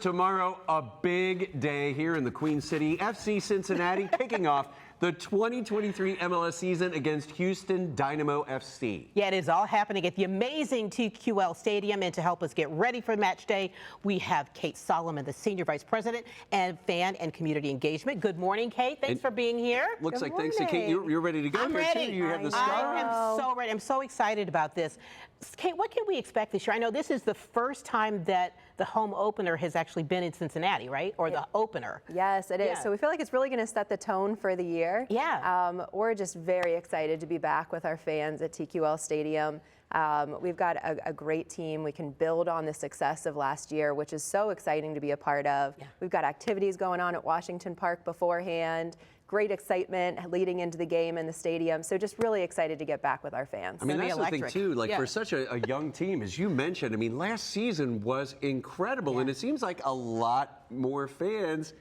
Tomorrow, a big day here in the Queen City. FC Cincinnati kicking off the 2023 MLS season against Houston Dynamo FC. Yeah, it is all happening at the amazing TQL Stadium. And to help us get ready for match day, we have Kate Solomon, the Senior Vice President and Fan and Community Engagement. Good morning, Kate. Thanks for being here. Looks like thanks to Kate, you're ready to go. I'm ready. Too. You have the I am so ready. I'm so excited about this. Kate, what can we expect this year? I know this is the first time that the home opener has actually been in Cincinnati, right? Or the opener. Yes, it is. So we feel like it's really going to set the tone for the year. Yeah. We're just very excited to be back with our fans at TQL Stadium. We've got a great team. We can build on the success of last year, which is so exciting to be a part of. Yeah. We've got activities going on at Washington Park beforehand. Great excitement leading into the game in the stadium. So just really excited to get back with our fans. I mean, that's the thing too, like for such a young team, as you mentioned, I mean, last season was incredible. And it seems like a lot more fans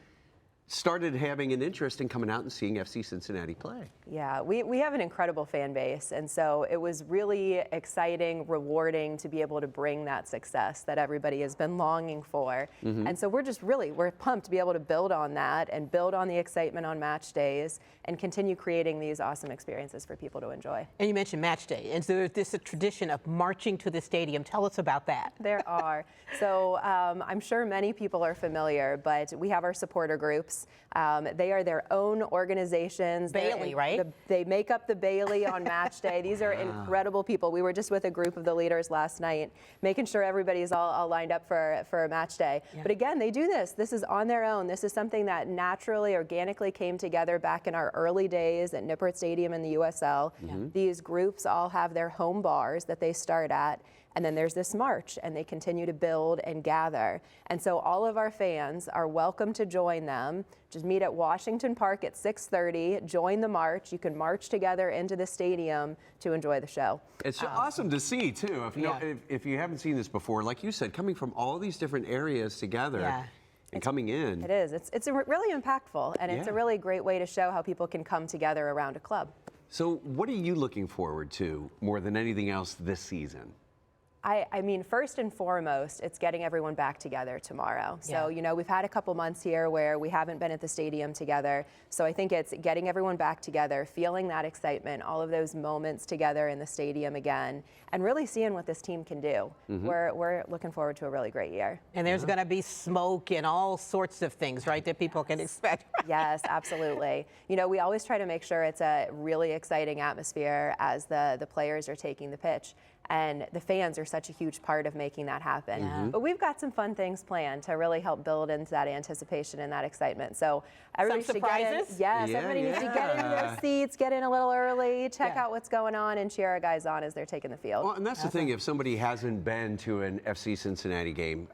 started having an interest in coming out and seeing FC Cincinnati play. Yeah, we have an incredible fan base, and so it was really exciting, rewarding to be able to bring that success that everybody has been longing for. And so we're pumped to be able to build on that and build on the excitement on match days and continue creating these awesome experiences for people to enjoy. And you mentioned match day, and so there's this tradition of marching to the stadium. Tell us about that. There are. So I'm sure many people are familiar, but we have our supporter groups. They are their own organizations. Bailey, right? They make up the Bailey on match day. These are incredible people. We were just with a group of the leaders last night, making sure everybody's all lined up for a match day. Yeah. But again, they do this. This is on their own. This is something that naturally, organically came together back in our early days at Nippert Stadium in the USL. These groups all have their home bars that they start at. And then there's this march, and they continue to build and gather. And so all of our fans are welcome to join them. Just meet at Washington Park at 6:30, join the march. You can march together into the stadium to enjoy the show. It's awesome to see, too. If you haven't seen this before, like you said, coming from all these different areas together and coming in. It is. It's really impactful, and it's a really great way to show how people can come together around a club. So what are you looking forward to more than anything else this season? I mean, first and foremost, it's getting everyone back together tomorrow. So, you know, we've had a couple months here where we haven't been at the stadium together. So I think it's getting everyone back together, feeling that excitement, all of those moments together in the stadium again, and really seeing what this team can do. We're looking forward to a really great year. And there's going to be smoke and all sorts of things, right, that people can expect. Yes, absolutely. You know, we always try to make sure it's a really exciting atmosphere as the players are taking the pitch. And the fans are such a huge part of making that happen. But we've got some fun things planned to really help build into that anticipation and that excitement. So everybody should get in. Yes, everybody needs to get into their seats, get in a little early, check out what's going on, and cheer our guys on as they're taking the field. Well, and that's the thing, if somebody hasn't been to an FC Cincinnati game,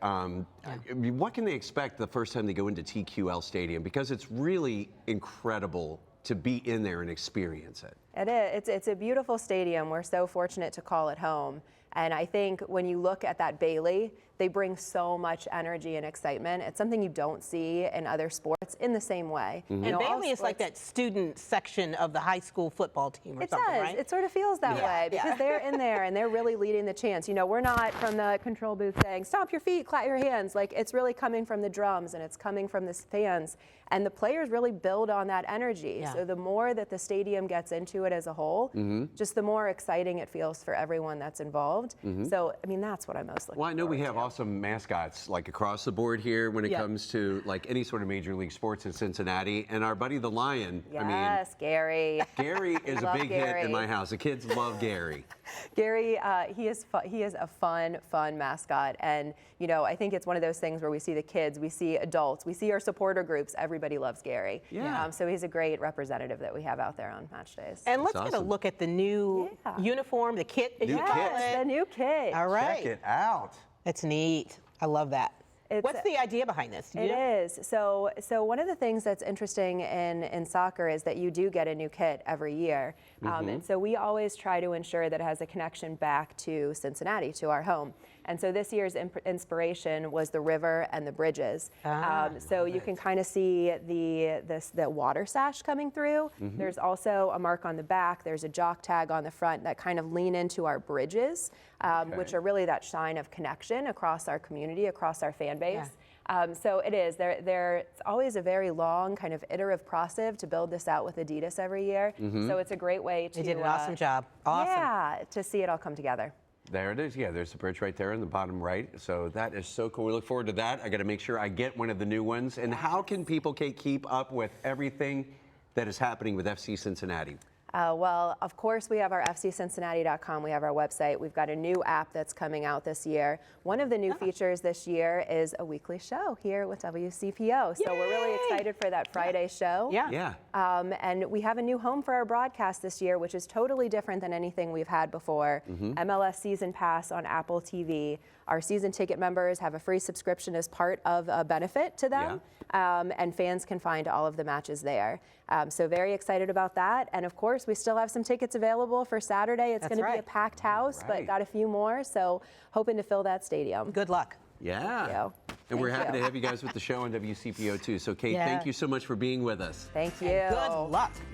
what can they expect the first time they go into TQL Stadium? Because it's really incredible to be in there and experience it. It is. It's a beautiful stadium. We're so fortunate to call it home. And I think when you look at that Bailey, they bring so much energy and excitement. It's something you don't see in other sports in the same way. And Bailey is like that student section of the high school football team or something, right? It sort of feels that way because they're in there and they're really leading the chants. You know, we're not from the control booth saying, stomp your feet, clap your hands. Like, it's really coming from the drums and it's coming from the fans. And the players really build on that energy. So the more that the stadium gets into it as a whole, just the more exciting it feels for everyone that's involved. So, I mean, that's what I'm most looking forward to. Well, I know we have awesome mascots like across the board here when it comes to like any sort of major league sports in Cincinnati. And our buddy the Lion, Gary. Gary is a big hit in my house. The kids love Gary. Gary, he is a fun mascot. And, you know, I think it's one of those things where we see the kids, we see adults, we see our supporter groups, everybody loves Gary. So he's a great representative that we have out there on match days. And let's get a look at the new uniform, the kit, as you call it. The new kit. All right. Check it out. It's neat. I love that. What's the idea behind this? It is. So one of the things that's interesting in soccer is that you do get a new kit every year. And so we always try to ensure that it has a connection back to Cincinnati, to our home. And so this year's inspiration was the river and the bridges. So you can kind of see the water sash coming through. There's also a mark on the back. There's a jock tag on the front that kind of lean into our bridges, which are really that shine of connection across our community, across our fan base. So it is. It's always a very long, kind of iterative process to build this out with Adidas every year. So it's a great way to. They did an awesome job. Awesome. Yeah, to see it all come together. There it is. Yeah, there's the perch right there in the bottom right. So that is so cool. We look forward to that. I got to make sure I get one of the new ones. And how can people, Kate, keep up with everything that is happening with FC Cincinnati? Well, of course, we have our fccincinnati.com. We have our website. We've got a new app that's coming out this year. One of the new features this year is a weekly show here with WCPO. So we're really excited for that Friday show. Yeah. And we have a new home for our broadcast this year, which is totally different than anything we've had before. MLS Season Pass on Apple TV. Our season ticket members have a free subscription as part of a benefit to them. And fans can find all of the matches there. So very excited about that. And of course, we still have some tickets available for Saturday. It's going to be a packed house, but got a few more. So hoping to fill that stadium. Good luck. Yeah. And we're happy to have you guys with the show on WCPO too. So Kate, thank you so much for being with us. Thank you. And good luck.